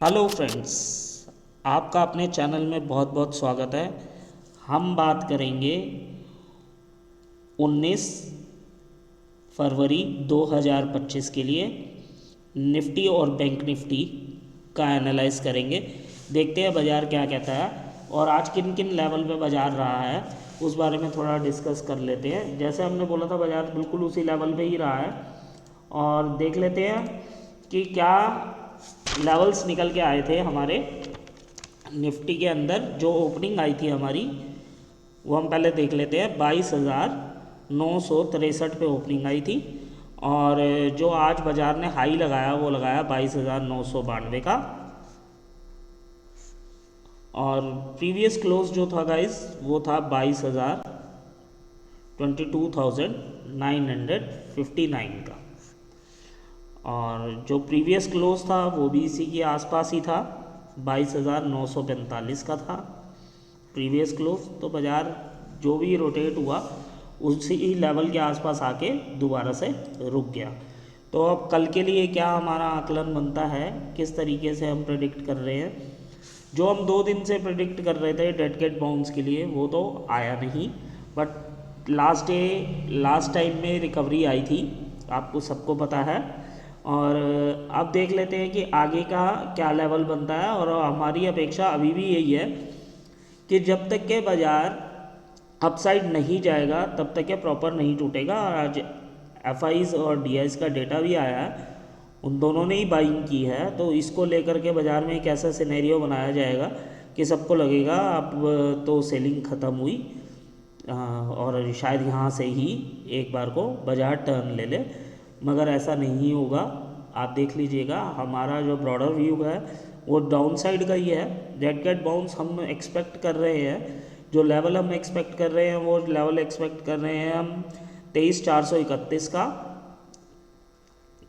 Hello friends, आपका अपने channel में बहुत बहुत स्वागत है। हम बात करेंगे 19 फरवरी 2025 के लिए निफ्टी और बैंक निफ्टी का एनालाइज करेंगे। देखते हैं बाज़ार क्या कहता है और आज किन किन लेवल पे बाज़ार रहा है उस बारे में थोड़ा डिस्कस कर लेते हैं। जैसे हमने बोला था बाज़ार बिल्कुल उसी लेवल पे ही रहा है और देख लेते हैं कि क्या लेवल्स निकल के आए थे हमारे निफ्टी के अंदर। जो ओपनिंग आई थी हमारी वो हम पहले देख लेते हैं। 22,963 पे ओपनिंग आई थी और जो आज बाज़ार ने हाई लगाया वो लगाया 22,992 का। और प्रीवियस क्लोज जो था गाइस वो था 22,959 का। और जो प्रीवियस क्लोज था वो भी इसी के आसपास ही था, 22,945 का था प्रीवियस क्लोज। तो बाज़ार जो भी रोटेट हुआ उसी लेवल के आसपास आके दोबारा से रुक गया। तो अब कल के लिए क्या हमारा आकलन बनता है, किस तरीके से हम प्रेडिक्ट कर रहे हैं। जो हम 2 दिन से प्रेडिक्ट कर रहे थे डेड कैट बाउंस के लिए वो तो आया नहीं, बट लास्ट टाइम में रिकवरी आई थी, आपको सबको पता है। और अब देख लेते हैं कि आगे का क्या लेवल बनता है। और हमारी अपेक्षा अभी भी यही है कि जब तक के बाज़ार अपसाइड नहीं जाएगा तब तक के प्रॉपर नहीं टूटेगा। और आज एफ और डी का डेटा भी आया है, उन दोनों ने ही बाइंग की है। तो इसको लेकर के बाज़ार में एक ऐसा सिनेरियो बनाया जाएगा कि सबको लगेगा अब तो सेलिंग ख़त्म हुई और शायद यहाँ से ही एक बार को बाज़ार टर्न ले ले, मगर ऐसा नहीं होगा। आप देख लीजिएगा हमारा जो ब्रॉडर व्यू है वो डाउन साइड का ही है। डेड कैट बाउंस हम एक्सपेक्ट कर रहे हैं, जो लेवल हम एक्सपेक्ट कर रहे हैं वो लेवल एक्सपेक्ट कर रहे हैं हम 23,431 का।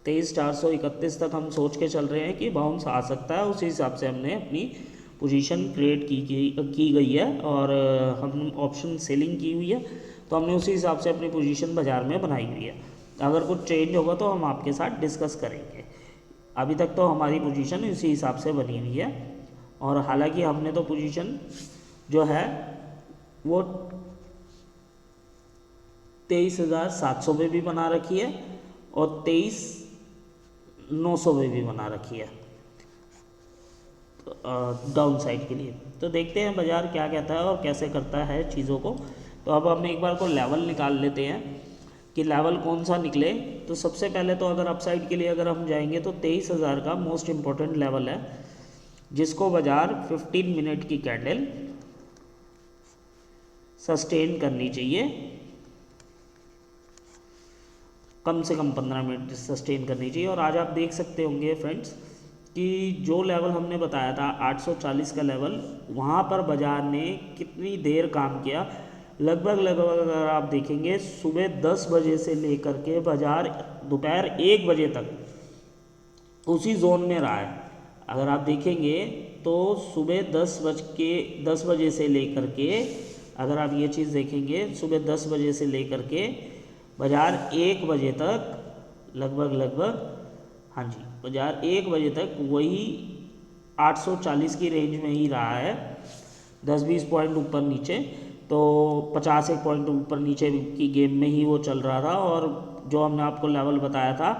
23,431 तक हम सोच के चल रहे हैं कि बाउंस आ सकता है। उसी हिसाब से हमने अपनी पोजीशन क्रिएट की गई है और हम ऑप्शन सेलिंग की हुई है। तो हमने उसी हिसाब से अपनी पोजीशन बाज़ार में बनाई हुई है। अगर कुछ चेंज होगा तो हम आपके साथ डिस्कस करेंगे। अभी तक तो हमारी पोजीशन इसी हिसाब से बनी हुई है। और हालांकि हमने तो पोजीशन जो है वो 23,700 में भी बना रखी है और 23,900 में भी बना रखी है डाउन साइड के लिए। तो देखते हैं बाज़ार क्या कहता है और कैसे करता है चीज़ों को। तो अब हम एक बार को लेवल निकाल लेते हैं कि लेवल कौन सा निकले। तो सबसे पहले तो अगर अपसाइड के लिए अगर हम जाएंगे तो 23,000 का मोस्ट इम्पॉर्टेंट लेवल है, जिसको बाज़ार 15 मिनट की कैंडल सस्टेन करनी चाहिए। कम से कम 15 मिनट सस्टेन करनी चाहिए। और आज आप देख सकते होंगे फ्रेंड्स कि जो लेवल हमने बताया था 840 का लेवल, वहाँ पर बाज़ार ने कितनी देर काम किया। लगभग अगर आप देखेंगे सुबह 10 बजे से लेकर के बाज़ार दोपहर 1 बजे तक उसी जोन में रहा है। अगर आप देखेंगे तो सुबह 10 बजे से लेकर के, अगर आप ये चीज़ देखेंगे सुबह 10 बजे से लेकर के बाज़ार 1 बजे तक लगभग हाँ जी, बाज़ार 1 बजे तक वही 840 की रेंज में ही रहा है। 10-20 पॉइंट ऊपर नीचे, तो 50 एक पॉइंट ऊपर नीचे की गेम में ही वो चल रहा था। और जो हमने आपको लेवल बताया था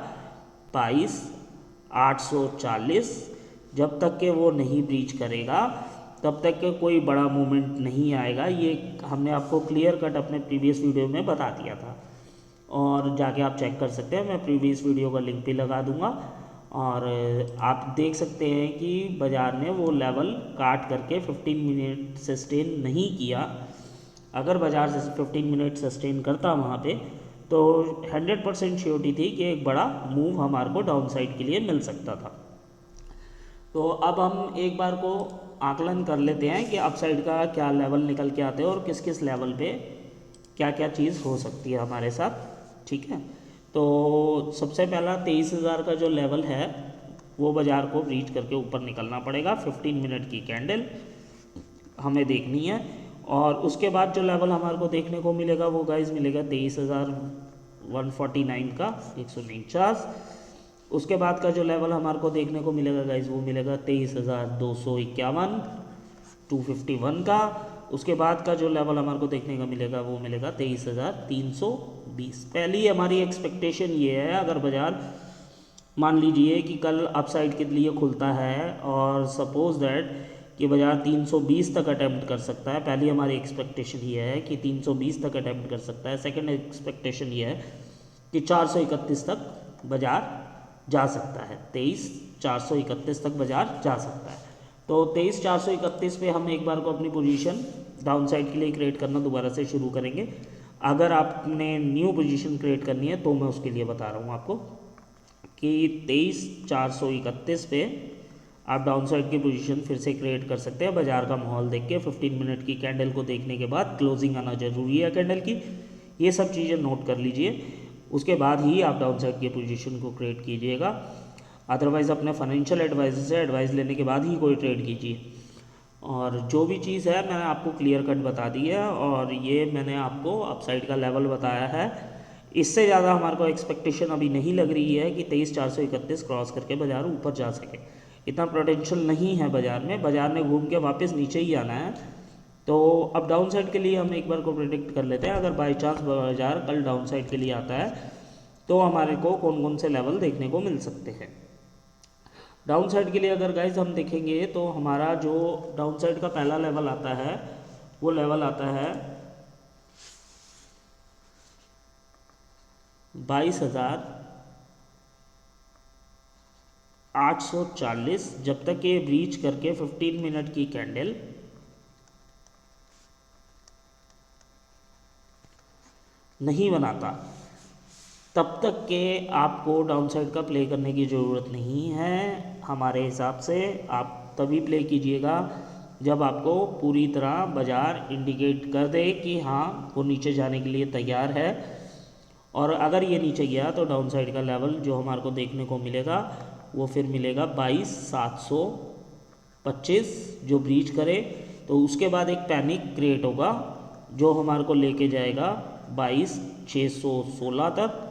22,840, जब तक के वो नहीं ब्रीच करेगा तब तक के कोई बड़ा मूवमेंट नहीं आएगा। ये हमने आपको क्लियर कट अपने प्रीवियस वीडियो में बता दिया था और जाके आप चेक कर सकते हैं। मैं प्रीवियस वीडियो का लिंक भी लगा दूंगा और आप देख सकते हैं कि बाज़ार ने वो लेवल काट करके 15 मिनट सस्टेन नहीं किया। अगर बाज़ार से 15 मिनट सस्टेन करता वहाँ पे तो 100% श्योरिटी थी कि एक बड़ा मूव हमारे को डाउन साइड के लिए मिल सकता था। तो अब हम एक बार को आकलन कर लेते हैं कि अपसाइड का क्या लेवल निकल के आते हैं और किस किस लेवल पे क्या क्या चीज़ हो सकती है हमारे साथ। ठीक है, तो सबसे पहला 23,000 का जो लेवल है वो बाज़ार को ब्रीच करके ऊपर निकलना पड़ेगा। 15 मिनट की कैंडल हमें देखनी है। और उसके बाद जो लेवल हमारे को देखने को मिलेगा वो गाइस मिलेगा 23,149 का 149। उसके बाद का जो लेवल हमारे को देखने को मिलेगा गाइज वो मिलेगा 23,251 251 का। उसके बाद का जो लेवल हमारे को देखने को मिलेगा वो मिलेगा 23,320। पहली हमारी एक्सपेक्टेशन ये है, अगर बाज़ार मान लीजिए कि कल अपसाइड के लिए खुलता है और सपोज दैट कि बाज़ार 320 तक अटैम्प्ट कर सकता है, पहली हमारी एक्सपेक्टेशन ये है कि 320 तक अटैम्प्ट कर सकता है। सेकंड एक्सपेक्टेशन ये है कि 431 तक बाज़ार जा सकता है, 23,431 तक बाज़ार जा सकता है। तो 23,431 पे हम एक बार को अपनी पोजीशन डाउन साइड के लिए क्रिएट करना दोबारा से शुरू करेंगे। अगर आपने न्यू पोजीशन क्रिएट करनी है तो मैं उसके लिए बता रहा हूँ आपको कि 23,431 पे आप डाउन साइड की पोजीशन फिर से क्रिएट कर सकते हैं। बाज़ार का माहौल देख के 15 मिनट की कैंडल को देखने के बाद क्लोजिंग आना जरूरी है कैंडल की, ये सब चीज़ें नोट कर लीजिए। उसके बाद ही आप डाउन साइड की पोजीशन को क्रिएट कीजिएगा, अदरवाइज़ अपने फाइनेंशियल एडवाइजर से एडवाइस लेने के बाद ही कोई ट्रेड कीजिए। और जो भी चीज़ है मैंने आपको क्लियर कट बता दी है, और ये मैंने आपको अपसाइड का लेवल बताया है। इससे ज़्यादा हमारे को एक्सपेक्टेशन अभी नहीं लग रही है कि 23,431 क्रॉस करके बाज़ार ऊपर जा सके, इतना पोटेंशियल नहीं है बाज़ार में। बाज़ार ने घूम के वापस नीचे ही आना है। तो अब डाउन साइड के लिए हम एक बार को प्रेडिक्ट कर लेते हैं। अगर बाई चांस बाज़ार कल डाउन साइड के लिए आता है तो हमारे को कौन कौन से लेवल देखने को मिल सकते हैं। डाउन साइड के लिए अगर गाइज हम देखेंगे तो हमारा जो डाउन साइड का पहला लेवल आता है वो लेवल आता है 22,840। जब तक ये ब्रीच करके 15 मिनट की कैंडल नहीं बनाता तब तक के आपको डाउन साइड का प्ले करने की ज़रूरत नहीं है। हमारे हिसाब से आप तभी प्ले कीजिएगा जब आपको पूरी तरह बाज़ार इंडिकेट कर दे कि हाँ वो नीचे जाने के लिए तैयार है। और अगर ये नीचे गया तो डाउन साइड का लेवल जो हमारे को देखने को मिलेगा वो फिर मिलेगा 22,725। जो ब्रीच करे तो उसके बाद एक पैनिक क्रिएट होगा जो हमारे को लेके जाएगा 22,616 तक,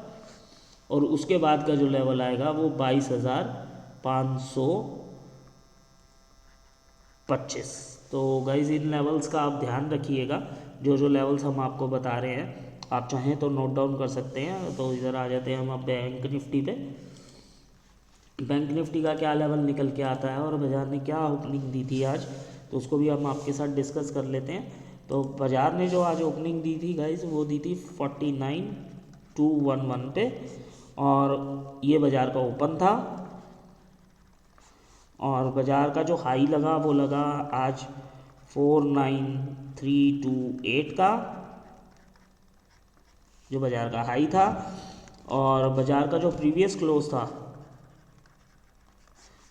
और उसके बाद का जो लेवल आएगा वो 22,525। तो गाइज इन लेवल्स का आप ध्यान रखिएगा। जो जो लेवल्स हम आपको बता रहे हैं आप चाहें तो नोट डाउन कर सकते हैं। तो इधर आ जाते हैं हम अब बैंक निफ्टी पे। बैंक निफ्टी का क्या लेवल निकल के आता है और बाज़ार ने क्या ओपनिंग दी थी आज, तो उसको भी हम आपके साथ डिस्कस कर लेते हैं। तो बाज़ार ने जो आज ओपनिंग दी थी गाइज वो दी थी 49,211 पे, और ये बाज़ार का ओपन था। और बाज़ार का जो हाई लगा वो लगा आज 49,328 का, जो बाज़ार का हाई था। और बाज़ार का जो प्रीवियस क्लोज था,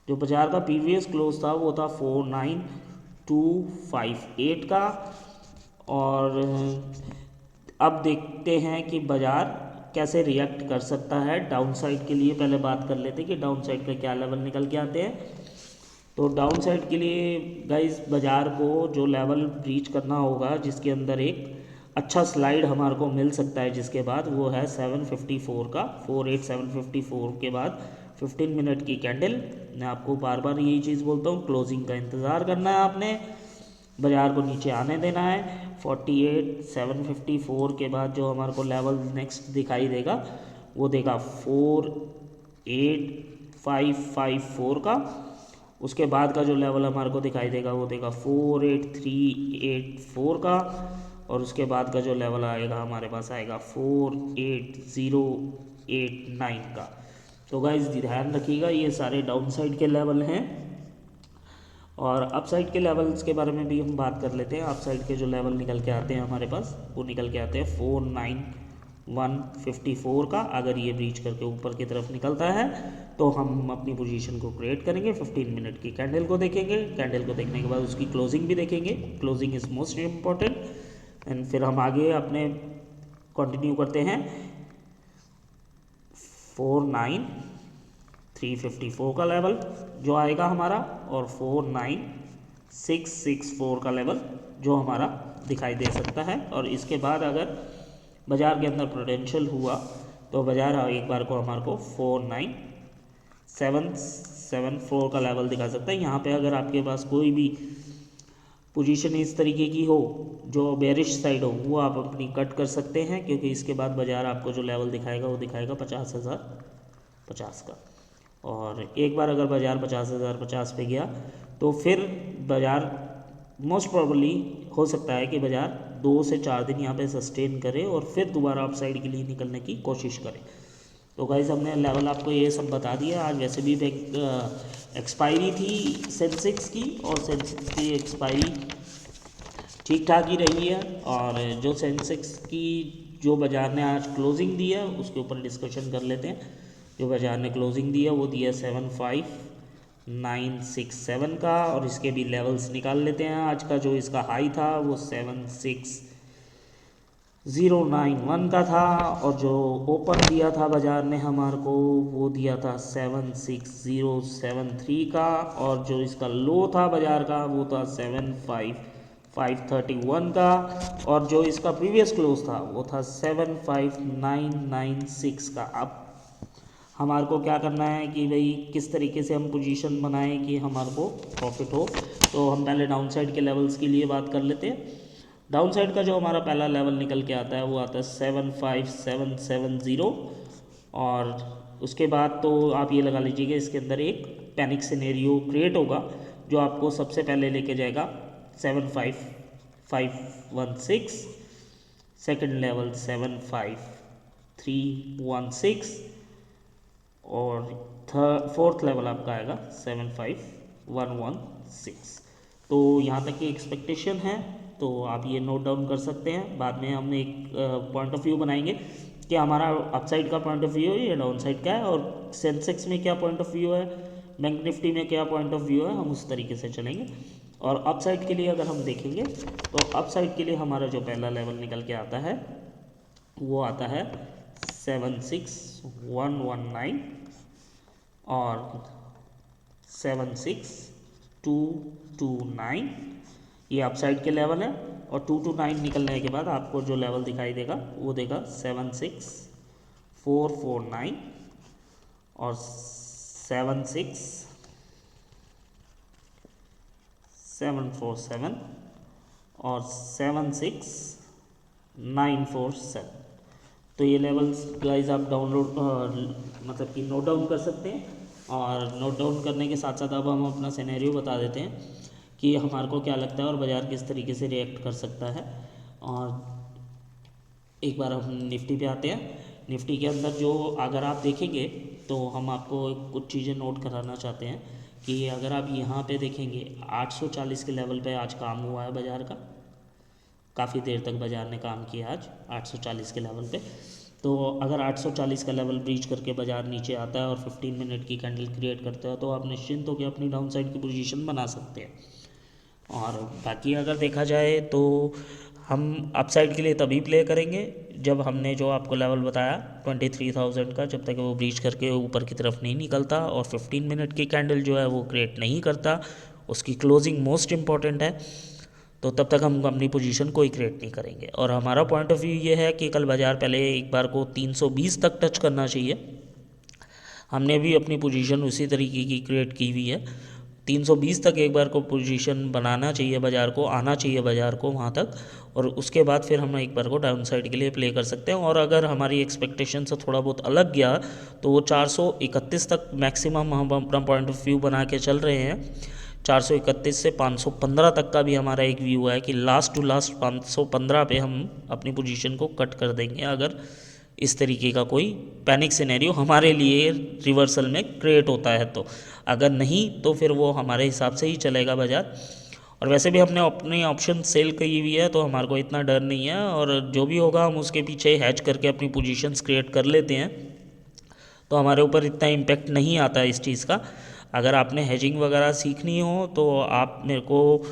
जो बाज़ार का प्रीवियस क्लोज था वो था 49,258 का। और अब देखते हैं कि बाज़ार कैसे रिएक्ट कर सकता है। डाउन साइड के लिए पहले बात कर लेते हैं कि डाउन साइड का क्या लेवल निकल के आते हैं। तो डाउन साइड के लिए गाइस बाज़ार को जो लेवल रीच करना होगा जिसके अंदर एक अच्छा स्लाइड हमारे को मिल सकता है, जिसके बाद वो है 754 का 48,754 के बाद 15 मिनट की कैंडल। मैं आपको बार बार यही चीज़ बोलता हूँ, क्लोजिंग का इंतज़ार करना है आपने, बाज़ार को नीचे आने देना है। 48,754 के बाद जो हमारे को लेवल नेक्स्ट दिखाई देगा वो देगा 48,554 का। उसके बाद का जो लेवल हमारे को दिखाई देगा वो देगा 48,384 का। और उसके बाद का जो लेवल आएगा हमारे पास आएगा 48,089 का। तो गाइस ध्यान रखिएगा, ये सारे डाउन साइड के लेवल हैं। और अप साइड के लेवल्स के बारे में भी हम बात कर लेते हैं। अप साइड के जो लेवल निकल के आते हैं हमारे पास वो निकल के आते हैं 49,154 का। अगर ये ब्रीच करके ऊपर की तरफ निकलता है तो हम अपनी पोजीशन को क्रिएट करेंगे। 15 मिनट की कैंडल को देखेंगे, कैंडल को देखने के बाद उसकी क्लोजिंग भी देखेंगे। Closing is most important. And फिर हम आगे अपने कंटिन्यू करते हैं। 49,354 का लेवल जो आएगा हमारा, और 49,664 का लेवल जो हमारा दिखाई दे सकता है। और इसके बाद अगर बाज़ार के अंदर पोटेंशियल हुआ तो बाज़ार एक बार को हमारे को 774 का लेवल दिखा सकता है। यहाँ पे अगर आपके पास कोई भी पोजीशन इस तरीके की हो जो बेरिश साइड हो, वो आप अपनी कट कर सकते हैं, क्योंकि इसके बाद बाज़ार आपको जो लेवल दिखाएगा वो दिखाएगा 50,050 का। और एक बार अगर बाज़ार 50,050 पे गया तो फिर बाज़ार मोस्ट प्रॉबली हो सकता है कि बाज़ार 2 से 4 दिन यहाँ पे सस्टेन करे और फिर दोबारा अप साइड के लिए निकलने की कोशिश करे। तो गाइस हमने लेवल आपको ये सब बता दिया। आज वैसे भी एक्सपायरी थी सेंसेक्स की, और सेंसेक्स की एक्सपायरी ठीक ठाक ही रही है। और जो सेंसेक्स की जो बाज़ार ने आज क्लोजिंग दी है उसके ऊपर डिस्कशन कर लेते हैं। जो बाज़ार ने क्लोजिंग दी है वो दी है 75967 का, और इसके भी लेवल्स निकाल लेते हैं। आज का जो इसका हाई था वो 76091 का था, और जो ओपन दिया था बाज़ार ने हमारे को वो दिया था 76073 का, और जो इसका लो था बाज़ार का वो था 75531 का, और जो इसका प्रीवियस क्लोज था वो था 75996 का। अब हमारे को क्या करना है कि भाई किस तरीके से हम पोजीशन बनाएं कि हमारे को प्रॉफिट हो। तो हम पहले डाउन साइड के लेवल्स के लिए बात कर लेते हैं। डाउन साइड का जो हमारा पहला लेवल निकल के आता है वो आता है 75770, और उसके बाद तो आप ये लगा लीजिए कि इसके अंदर एक पैनिक सिनेरियो क्रिएट होगा जो आपको सबसे पहले लेके जाएगा 75516, सेकंड लेवल 75316, और फोर्थ लेवल आपका आएगा 75116। तो यहाँ तक की एक्सपेक्टेशन है, तो आप ये नोट डाउन कर सकते हैं। बाद में हम एक पॉइंट ऑफ व्यू बनाएंगे कि हमारा अपसाइड का पॉइंट ऑफ व्यू है या डाउन साइड का है, और सेंसेक्स में क्या पॉइंट ऑफ व्यू है, बैंक निफ्टी में क्या पॉइंट ऑफ व्यू है, हम उस तरीके से चलेंगे। और अपसाइड के लिए अगर हम देखेंगे तो अपसाइड के लिए हमारा जो पहला लेवल निकल के आता है वो आता है 76119 और 76229, ये अपसाइड के लेवल है। और 229 निकलने के बाद आपको जो लेवल दिखाई देगा वो देगा 76449 और 76747 और 76947। तो ये लेवल्स गाइस आप डाउनलोड मतलब कि नोट डाउन कर सकते हैं। और नोट डाउन करने के साथ साथ अब हम अपना सिनेरियो बता देते हैं कि हमारे को क्या लगता है और बाज़ार किस तरीके से रिएक्ट कर सकता है। और एक बार हम निफ्टी पे आते हैं। निफ्टी के अंदर जो अगर आप देखेंगे तो हम आपको कुछ चीज़ें नोट कराना चाहते हैं कि अगर आप यहाँ पे देखेंगे 840 के लेवल पे आज काम हुआ है बाज़ार का, काफ़ी देर तक बाज़ार ने काम किया आज 840 के लेवल पे। तो अगर 840 का लेवल ब्रीच करके बाज़ार नीचे आता है और 15 मिनट की कैंडल क्रिएट करता है तो आप निश्चिंत होकर अपनी डाउन साइड की पोजीशन बना सकते हैं। और बाकी अगर देखा जाए तो हम अपसाइड के लिए तभी प्ले करेंगे जब हमने जो आपको लेवल बताया 23,000 का, जब तक वो ब्रीच करके ऊपर की तरफ नहीं निकलता और 15 मिनट की कैंडल जो है वो क्रिएट नहीं करता, उसकी क्लोजिंग मोस्ट इम्पॉर्टेंट है, तो तब तक हम अपनी पोजीशन कोई क्रिएट नहीं करेंगे। और हमारा पॉइंट ऑफ व्यू ये है कि कल बाज़ार पहले एक बार को 320 तक टच करना चाहिए। हमने भी अपनी पोजीशन उसी तरीके की क्रिएट की हुई है। 320 तक एक बार को पोजीशन बनाना चाहिए बाज़ार को, आना चाहिए बाज़ार को वहाँ तक, और उसके बाद फिर हम एक बार को डाउन साइड के लिए प्ले कर सकते हैं। और अगर हमारी एक्सपेक्टेशन से थोड़ा बहुत अलग गया तो वो 431 तक मैक्सिमम हम अपना पॉइंट ऑफ व्यू बना के चल रहे हैं। 431 से 515 तक का भी हमारा एक व्यू है कि लास्ट टू लास्ट 515 पे हम अपनी पोजीशन को कट कर देंगे अगर इस तरीके का कोई पैनिक सिनेरियो हमारे लिए रिवर्सल में क्रिएट होता है। तो अगर नहीं तो फिर वो हमारे हिसाब से ही चलेगा बाज़ार। और वैसे भी हमने अपनी ऑप्शन सेल की हुई है तो हमारे को इतना डर नहीं है, और जो भी होगा हम उसके पीछे हैच करके अपनी पोजीशंस क्रिएट कर लेते हैं, तो हमारे ऊपर इतना इम्पेक्ट नहीं आता है इस चीज़ का। अगर आपने हेजिंग वगैरह सीखनी हो तो आप मेरे को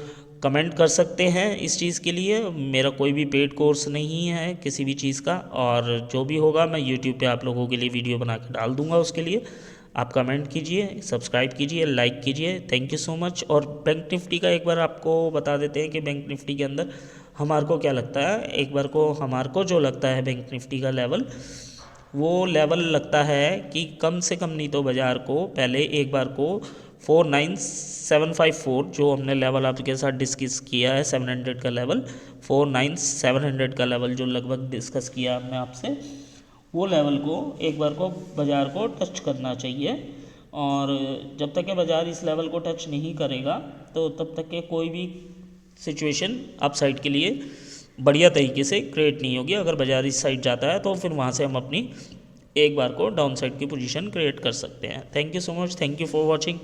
कमेंट कर सकते हैं इस चीज़ के लिए। मेरा कोई भी पेड कोर्स नहीं है किसी भी चीज़ का, और जो भी होगा मैं यूट्यूब पे आप लोगों के लिए वीडियो बना के डाल दूंगा। उसके लिए आप कमेंट कीजिए, सब्सक्राइब कीजिए, लाइक कीजिए। Thank you so much. और बैंक निफ्टी का एक बार आपको बता देते हैं कि बैंक निफ्टी के अंदर हमारे को क्या लगता है। एक बार को हमारे को जो लगता है बैंक निफ्टी का लेवल वो लेवल लगता है कि कम से कम नहीं तो बाज़ार को पहले एक बार को 49754 जो हमने लेवल आपके साथ डिस्कस किया है 700 का लेवल, 49700 का लेवल जो लगभग डिस्कस किया हमने आपसे, वो लेवल को एक बार को बाज़ार को टच करना चाहिए। और जब तक कि बाज़ार इस लेवल को टच नहीं करेगा तो तब तक के कोई भी सिचुएशन अपसाइड के लिए बढ़िया तरीके से क्रिएट नहीं होगी। अगर बाज़ार इस साइड जाता है तो फिर वहाँ से हम अपनी एक बार को डाउन साइड की पोजीशन क्रिएट कर सकते हैं। Thank you so much, thank you for watching.